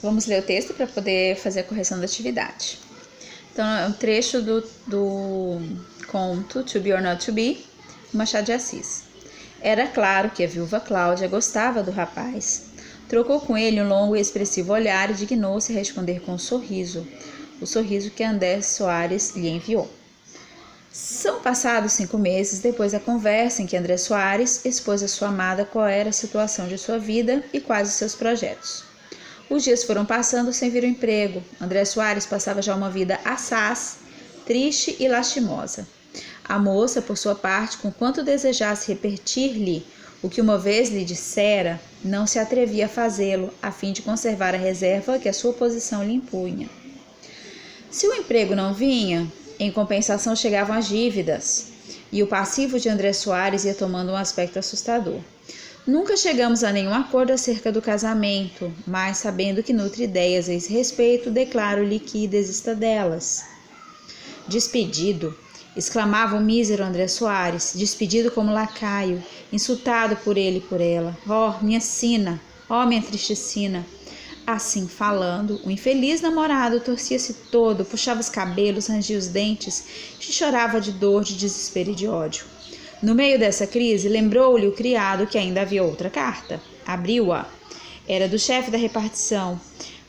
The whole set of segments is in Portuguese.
Vamos ler o texto para poder fazer a correção da atividade. Então, é um trecho do conto To Be or Not To Be, Machado de Assis. Era claro que a viúva Cláudia gostava do rapaz. Trocou com ele um longo e expressivo olhar e dignou-se a responder com um sorriso, o sorriso que André Soares lhe enviou. São passados 5 meses depois da conversa em que André Soares expôs à sua amada qual era a situação de sua vida e quais os seus projetos. Os dias foram passando sem vir o emprego. André Soares passava já uma vida assaz, triste e lastimosa. A moça, por sua parte, conquanto desejasse repetir-lhe o que uma vez lhe dissera, não se atrevia a fazê-lo, a fim de conservar a reserva que a sua posição lhe impunha. Se o emprego não vinha, em compensação chegavam as dívidas, e o passivo de André Soares ia tomando um aspecto assustador. Nunca chegamos a nenhum acordo acerca do casamento, mas, sabendo que nutre ideias a esse respeito, declaro-lhe que desista delas. Despedido, exclamava o mísero André Soares, despedido como lacaio, insultado por ele e por ela. Oh, minha sina! Oh, minha triste sina! Assim falando, o infeliz namorado torcia-se todo, puxava os cabelos, rangia os dentes e chorava de dor, de desespero e de ódio. No meio dessa crise, lembrou-lhe o criado que ainda havia outra carta. Abriu-a. Era do chefe da repartição.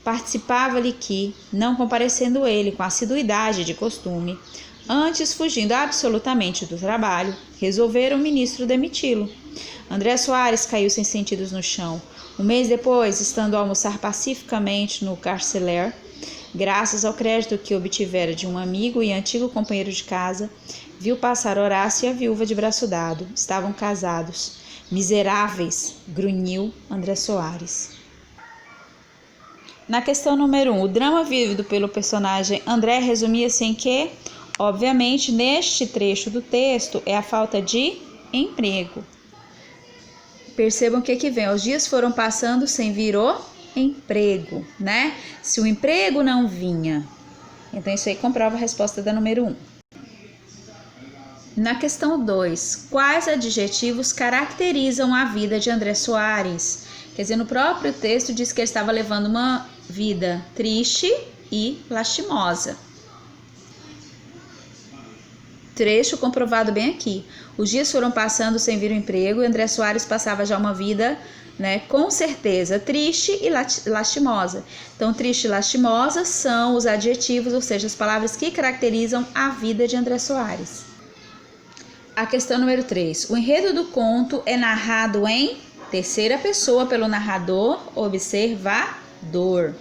Participava-lhe que, não comparecendo ele com a assiduidade de costume, antes fugindo absolutamente do trabalho, resolvera o ministro demiti-lo. André Soares caiu sem sentidos no chão. Um mês depois, estando a almoçar pacificamente no Carceller, graças ao crédito que obtivera de um amigo e antigo companheiro de casa, viu passar Horácio e a viúva de braço dado. Estavam casados. Miseráveis, grunhiu André Soares. Na questão número 1, o drama vivido pelo personagem André resumia-se em que, obviamente, neste trecho do texto, é a falta de emprego. Percebam o que vem. Os dias foram passando sem vir o emprego, né? Se o emprego não vinha. Então, isso aí comprova a resposta da número 1. Na questão 2, quais adjetivos caracterizam a vida de André Soares? Quer dizer, no próprio texto diz que ele estava levando uma vida triste e lastimosa. Trecho comprovado bem aqui. Os dias foram passando sem vir o emprego e André Soares passava já uma vida, com certeza, triste e lastimosa. Então, triste e lastimosa são os adjetivos, ou seja, as palavras que caracterizam a vida de André Soares. A questão número 3. O enredo do conto é narrado em terceira pessoa pelo narrador observador.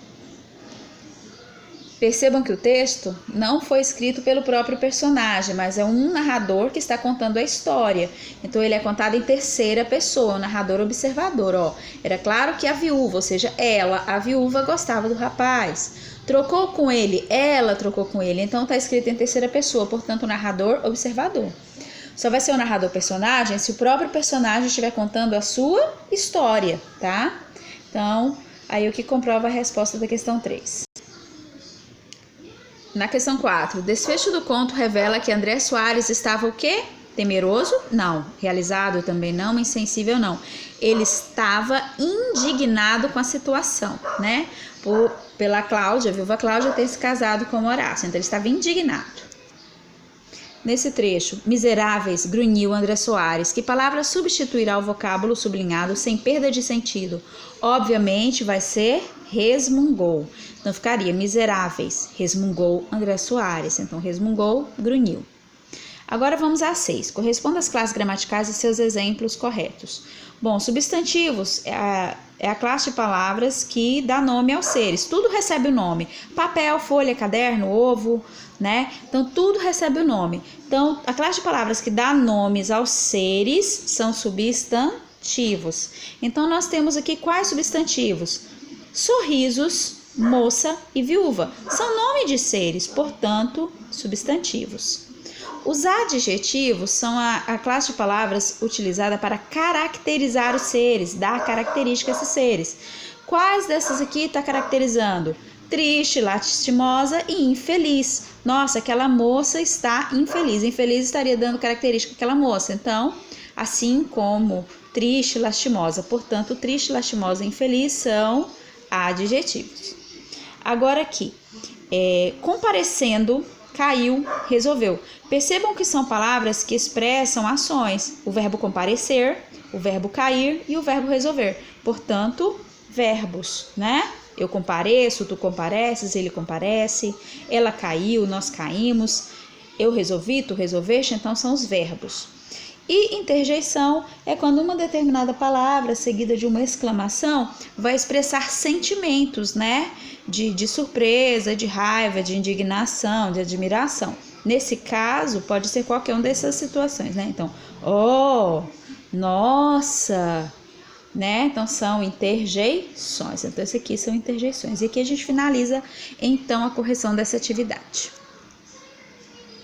Percebam que o texto não foi escrito pelo próprio personagem, mas é um narrador que está contando a história. Então, ele é contado em terceira pessoa, o narrador observador. Era claro que a viúva, ou seja, a viúva gostava do rapaz. Trocou com ele, ela trocou com ele. Então, está escrito em terceira pessoa, portanto, o narrador observador. Só vai ser o narrador personagem se o próprio personagem estiver contando a sua história, tá? Então, aí o que comprova a resposta da questão 3. Na questão 4, o desfecho do conto revela que André Soares estava o quê? Temeroso? Não. Realizado? Também não. Insensível? Não. Ele estava indignado com a situação, pela Cláudia, a viúva Cláudia, ter se casado com Horácio. Então, ele estava indignado. Nesse trecho, miseráveis, grunhiu André Soares. Que palavra substituirá o vocábulo sublinhado sem perda de sentido? Obviamente vai ser resmungou. Então ficaria miseráveis, resmungou André Soares. Então resmungou, grunhiu. Agora vamos a 6. Corresponda às classes gramaticais e seus exemplos corretos. Bom, substantivos é a classe de palavras que dá nome aos seres. Tudo recebe o nome. Papel, folha, caderno, ovo, Então, tudo recebe o nome. Então, a classe de palavras que dá nomes aos seres são substantivos. Então, nós temos aqui quais substantivos? Sorrisos, moça e viúva. São nome de seres, portanto, substantivos. Os adjetivos são a classe de palavras utilizada para caracterizar os seres, dar característica a esses seres. Quais dessas aqui está caracterizando? Triste, lastimosa e infeliz. Nossa, aquela moça está infeliz. Infeliz estaria dando característica àquela moça. Então, assim como triste, lastimosa. Portanto, triste, lastimosa e infeliz são adjetivos. Agora aqui, comparecendo, caiu, resolveu. Percebam que são palavras que expressam ações. O verbo comparecer, o verbo cair e o verbo resolver. Portanto, verbos, né? Eu compareço, tu compareces, ele comparece, ela caiu, nós caímos, eu resolvi, tu resolveste, então são os verbos. E interjeição é quando uma determinada palavra, seguida de uma exclamação, vai expressar sentimentos, né? De surpresa, de raiva, de indignação, de admiração. Nesse caso, pode ser qualquer uma dessas situações, né? Então, oh, nossa, né? Então, são interjeições. Então, esse aqui são interjeições. E aqui a gente finaliza, então, a correção dessa atividade.